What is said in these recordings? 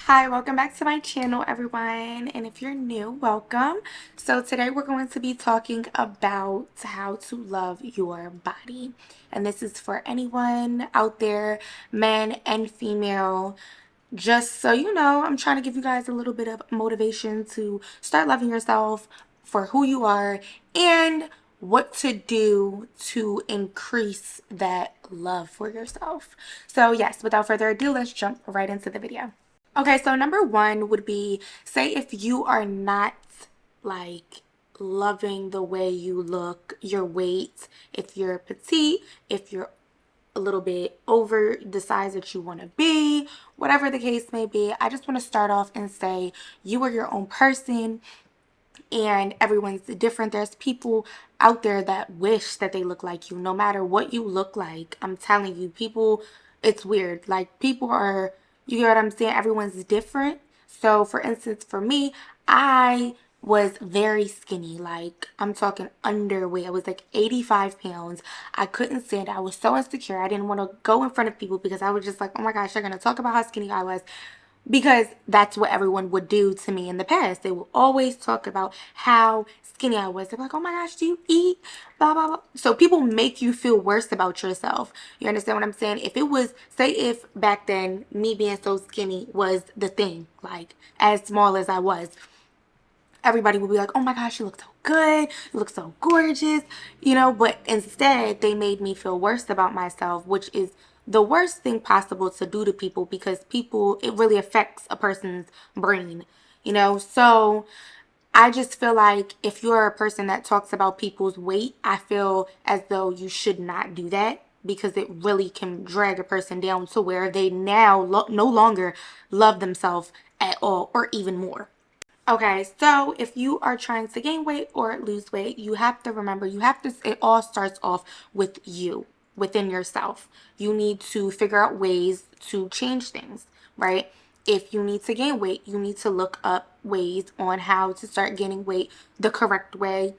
Hi, welcome back to my channel, everyone. And if you're new, welcome. So today we're going to be talking about how to love your body. And this is for anyone out there, men and female. Just so you know, I'm trying to give you guys a little bit of motivation to start loving yourself for who you are and what to do to increase that love for yourself. So yes, without further ado, let's jump right into the video. Okay, so number one would be, say if you are not like loving the way you look, your weight, if you're petite, if you're a little bit over the size that you want to be, whatever the case may be, I just want to start off and say you are your own person and everyone's different. There's people out there that wish that they look like you, no matter what you look like. I'm telling you, people, it's weird. Like, people are, you hear what I'm saying? Everyone's different. So, for instance, for me, I was very skinny. Like, I'm talking underweight. I was like 85 pounds. I couldn't stand it. I was so insecure. I didn't want to go in front of people because I was just like, oh my gosh, they're going to talk about how skinny I was, because that's what everyone would do to me in the past. They will always talk about how skinny I was. They're like, oh my gosh, do you eat? Blah, blah, blah. So people make you feel worse about yourself. You understand what I'm saying? If it was, say if back then me being so skinny was the thing, like as small as I was, everybody would be like, oh my gosh, you look so good, you look so gorgeous, but instead they made me feel worse about myself, which is the worst thing possible to do to people, because people, it really affects a person's brain. So I just feel like if you're a person that talks about people's weight, I feel as though you should not do that, because it really can drag a person down to where they now no longer love themselves at all, or even more. Okay, so if you are trying to gain weight or lose weight, you have to remember, it all starts off with you, within yourself. You need to figure out ways to change things, right? If you need to gain weight, you need to look up ways on how to start gaining weight the correct way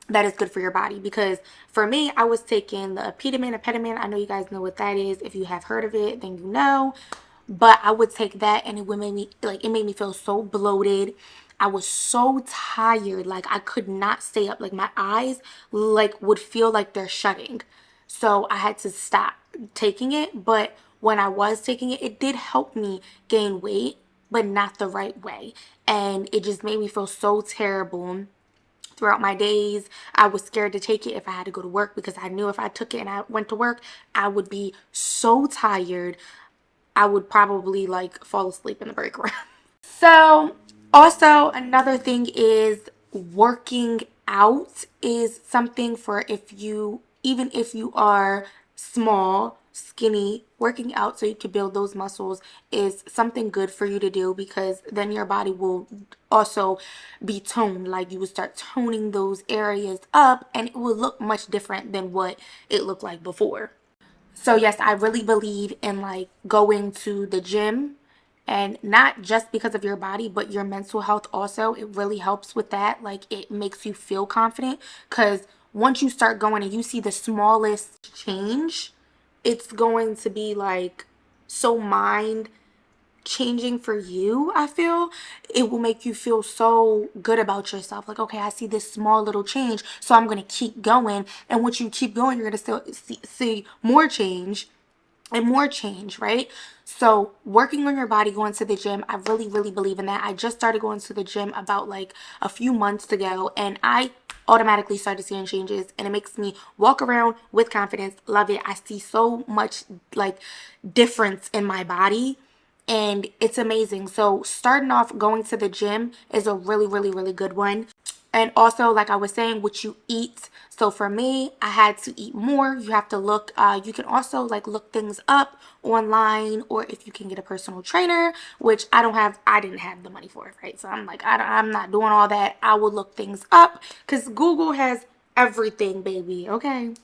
that is good for your body. Because for me, I was taking the epidmin. I know you guys know what that is. If you have heard of it, then you know. But I would take that and it would make me, like, it made me feel so bloated. I was so tired. Like, I could not stay up. Like, my eyes like would feel like they're shutting. So I had to stop taking it. But when I was taking it, it did help me gain weight, but not the right way. And it just made me feel so terrible throughout my days. I was scared to take it if I had to go to work, because I knew if I took it and I went to work, I would be so tired. I would probably like fall asleep in the break room. So, also another thing is, working out is something for, if you, even if you are small, skinny, working out so you can build those muscles is something good for you to do, because then your body will also be toned. Like, you will start toning those areas up and it will look much different than what it looked like before. So yes, I really believe in like going to the gym, and not just because of your body, but your mental health also. It really helps with that. Like, it makes you feel confident, because once you start going and you see the smallest change, it's going to be like so mind changing for you. I feel it will make you feel so good about yourself. Like, okay, I see this small little change, so I'm going to keep going. And once you keep going, you're going to still see more change and more change, right? So working on your body, going to the gym, I really, really believe in that. I just started going to the gym about like a few months ago, and I automatically started seeing changes, and it makes me walk around with confidence. Love it. I see so much like difference in my body, and it's amazing. So starting off going to the gym is a really, really, really good one. And also, like I was saying, what you eat. So for me, I had to eat more. You have to look, you can also like look things up online, or if you can get a personal trainer, which I didn't have the money for it, right? So I'm like, I'm not doing all that. I will look things up, because Google has everything, baby, okay?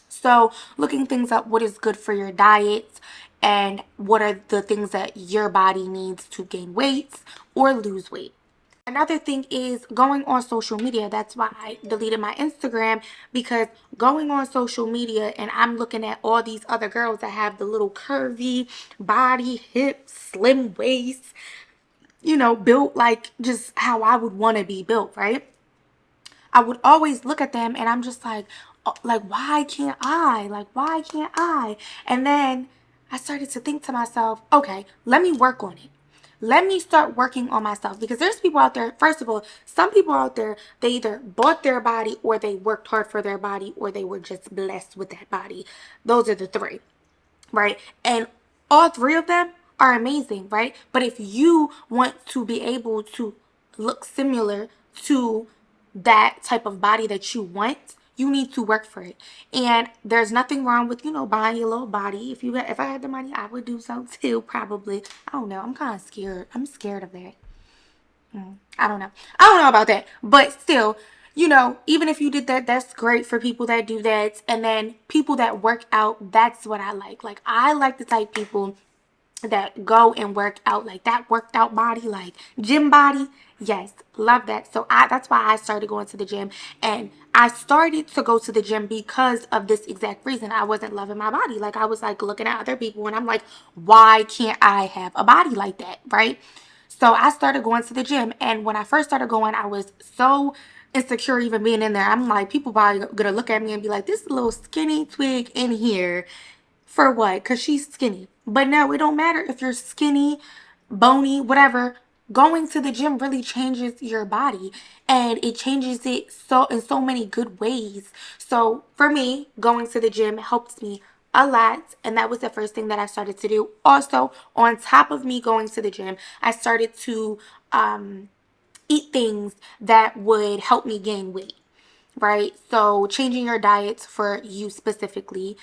So looking things up, what is good for your diet, and what are the things that your body needs to gain weight or lose weight. Another thing is going on social media. That's why I deleted my Instagram, because going on social media and I'm looking at all these other girls that have the little curvy body, hips, slim waist, built like just how I would want to be built, right? I would always look at them and I'm just like, why can't I? Like, why can't I? And then I started to think to myself, okay, let me work on it. Let me start working on myself, because there's people out there. First of all, some people out there, they either bought their body or they worked hard for their body or they were just blessed with that body. Those are the three, right? And all three of them are amazing, right? But if you want to be able to look similar to that type of body that you want, you need to work for it. And there's nothing wrong with, buying your little body. If I had the money, I would do so too, probably. I don't know. I'm kind of scared. I'm scared of that. I don't know. I don't know about that. But still, even if you did that, that's great for people that do that. And then people that work out, that's what I like. Like, I like the type people that go and work out, like that worked out body, like gym body. Yes, love that. So that's why I started going to the gym. And I started to go to the gym because of this exact reason. I wasn't loving my body. Like, I was like looking at other people and I'm like, why can't I have a body like that, right? So I started going to the gym, and when I first started going, I was so insecure even being in there. I'm like, people probably gonna look at me and be like, this little skinny twig in here for what? Because she's skinny. But no, it don't matter if you're skinny, bony, whatever. Going to the gym really changes your body, and it changes it so in so many good ways. So for me, going to the gym helps me a lot, and that was the first thing that I started to do. Also, on top of me going to the gym, I started to eat things that would help me gain weight, right? So changing your diet for you specifically,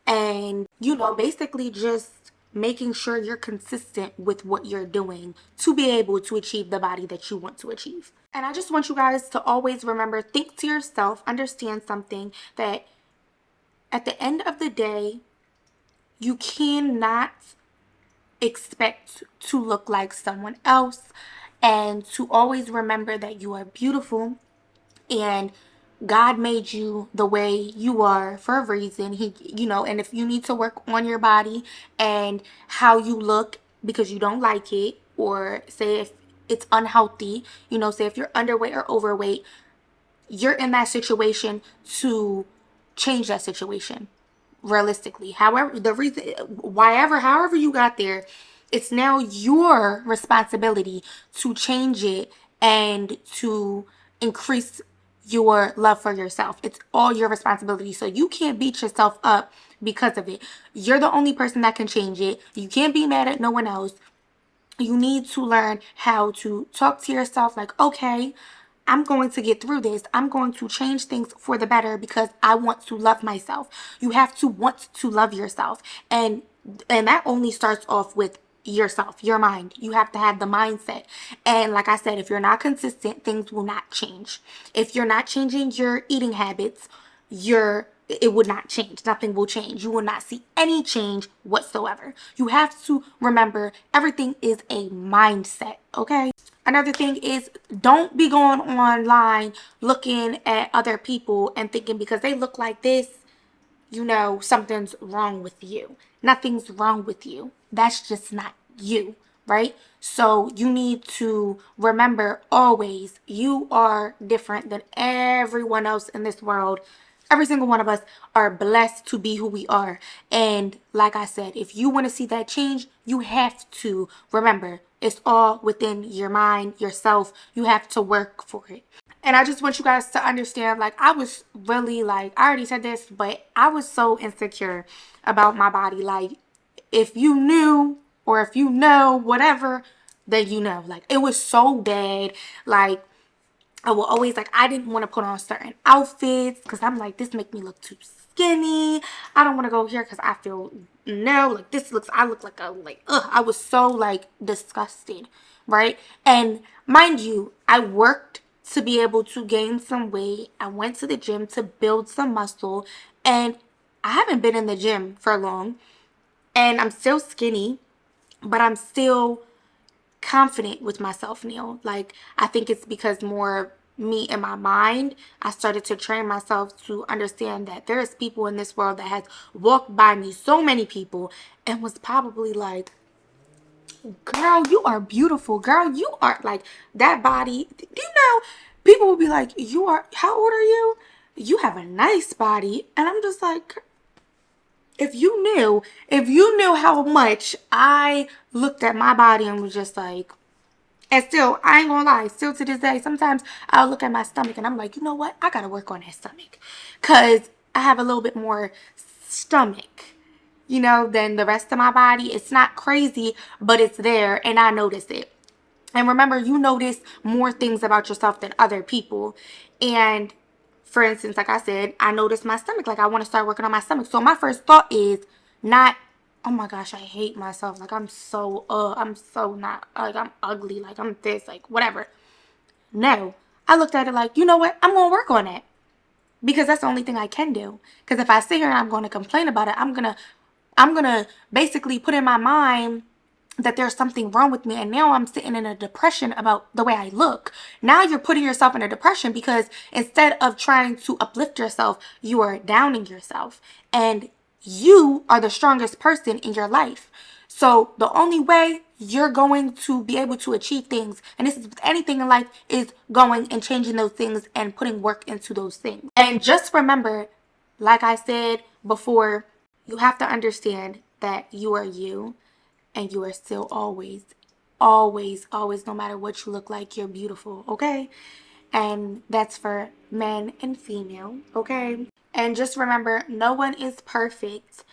and basically just making sure you're consistent with what you're doing to be able to achieve the body that you want to achieve. And I just want you guys to always remember, think to yourself, understand something, that at the end of the day, you cannot expect to look like someone else, and to always remember that you are beautiful, and God made you the way you are for a reason. And if you need to work on your body and how you look because you don't like it, or say if it's unhealthy, say if you're underweight or overweight, you're in that situation to change that situation realistically. However, the reason, however you got there, it's now your responsibility to change it and to increase your love for yourself. It's all your responsibility. So you can't beat yourself up because of it. You're the only person that can change it. You can't be mad at no one else. You need to learn how to talk to yourself like, okay, I'm going to get through this. I'm going to change things for the better because I want to love myself. You have to want to love yourself. And that only starts off with yourself, your mind. You have to have the mindset. And like I said, if you're not consistent, things will not change. If you're not changing your eating habits, it would not change. Nothing will change. You will not see any change whatsoever. You have to remember, everything is a mindset, okay? Another thing is, don't be going online looking at other people and thinking because they look like this, something's wrong with you. Nothing's wrong with you. That's just not you, right? So you need to remember always, you are different than everyone else in this world. Every single one of us are blessed to be who we are. And like I said, if you want to see that change, you have to remember, it's all within your mind, yourself. You have to work for it. And I just want you guys to understand, like, I was really, like, I already said this, but I was so insecure about my body. Like, if you knew, or if you know, whatever, then Like, it was so bad. Like, I will always, like, I didn't want to put on certain outfits because I'm like, this make me look too skinny. I don't want to go here because I feel, no, like, I look like I was so, like, disgusted, right? And mind you, I worked to be able to gain some weight. I went to the gym to build some muscle, and I haven't been in the gym for long, and I'm still skinny, but I'm still confident with myself now. Like, I think it's because more me in my mind, I started to train myself to understand that there's people in this world that has walked by me, so many people, and was probably like, girl, you are beautiful. Girl, you are like that body. Do you know, people will be like, you are, how old are you? You have a nice body. And I'm just like, if you knew how much I looked at my body and was just like, and still, I ain't gonna lie, still to this day, sometimes I'll look at my stomach and I'm like, you know what? I gotta work on that stomach. Because I have a little bit more stomach, than the rest of my body. It's not crazy, but it's there and I notice it. And remember, you notice more things about yourself than other people. And for instance, like I said, I noticed my stomach. Like, I want to start working on my stomach. So my first thought is not, oh my gosh, I hate myself. Like, I'm so not, like, I'm ugly. Like, I'm this, like, whatever. No. I looked at it like, you know what? I'm going to work on it. Because that's the only thing I can do. Because if I sit here and I'm going to complain about it, I'm gonna basically put in my mind that there's something wrong with me, and now I'm sitting in a depression about the way I look. Now you're putting yourself in a depression because instead of trying to uplift yourself, you are downing yourself, and you are the strongest person in your life. So the only way you're going to be able to achieve things, and this is with anything in life, is going and changing those things and putting work into those things. And just remember, like I said before, you have to understand that you are you, and you are still always, always, always, no matter what you look like, you're beautiful, okay? And that's for men and female, okay? And just remember, no one is perfect,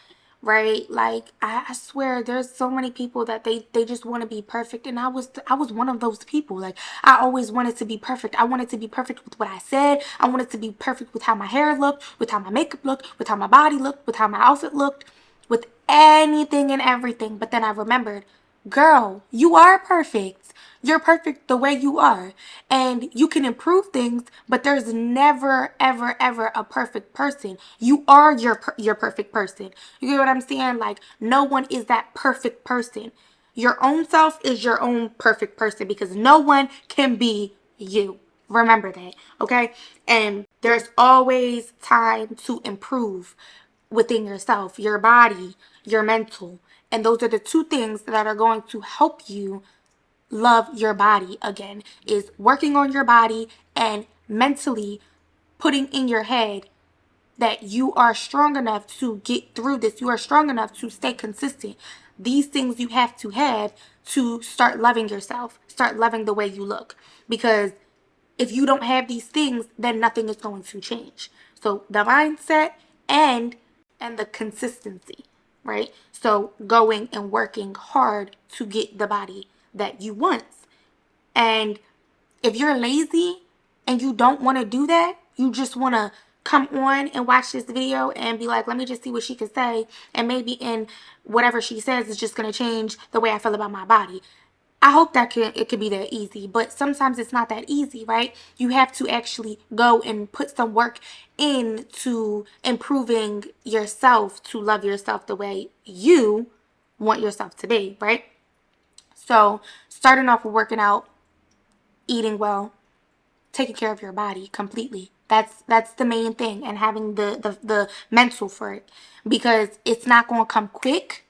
right? Like, I swear there's so many people that they just want to be perfect, and I was one of those people. Like, I always wanted to be perfect. I wanted to be perfect with what I said. I wanted to be perfect with how my hair looked, with how my makeup looked, with how my body looked, with how my outfit looked, with anything and everything. But then I remembered, girl, you are perfect. You're perfect the way you are. And you can improve things, but there's never, ever, ever a perfect person. You are your perfect person. You get what I'm saying? Like, no one is that perfect person. Your own self is your own perfect person because no one can be you. Remember that, okay? And there's always time to improve within yourself, your body, your mental. And those are the two things that are going to help you love your body again, is working on your body and mentally putting in your head that you are strong enough to get through this. You are strong enough to stay consistent. These things you have to start loving yourself, start loving the way you look. Because if you don't have these things, then nothing is going to change. So the mindset and the consistency, right? So going and working hard to get the body that you want. And if you're lazy and you don't want to do that, you just want to come on and watch this video and be like, let me just see what she could say. And maybe in whatever she says is just going to change the way I feel about my body. I hope that it could be that easy, but sometimes it's not that easy, right? You have to actually go and put some work into improving yourself to love yourself the way you want yourself to be, right? So starting off with working out, eating well, taking care of your body completely. That's the main thing, and having the mental for it, because it's not going to come quick.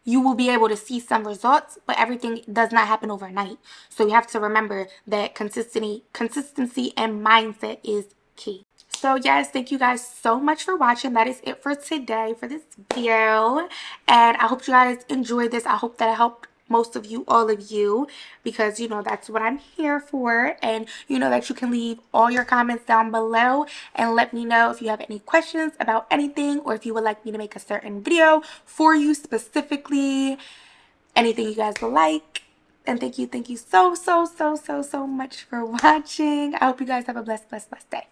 You will be able to see some results, but everything does not happen overnight. So you have to remember that consistency and mindset is key. So yes, thank you guys so much for watching. That is it for today for this video. And I hope you guys enjoyed this. I hope that it helped most of you, all of you, because that's what I'm here for. And that you can leave all your comments down below and let me know if you have any questions about anything, or if you would like me to make a certain video for you specifically, anything you guys would like. And thank you so much for watching. I hope you guys have a blessed day.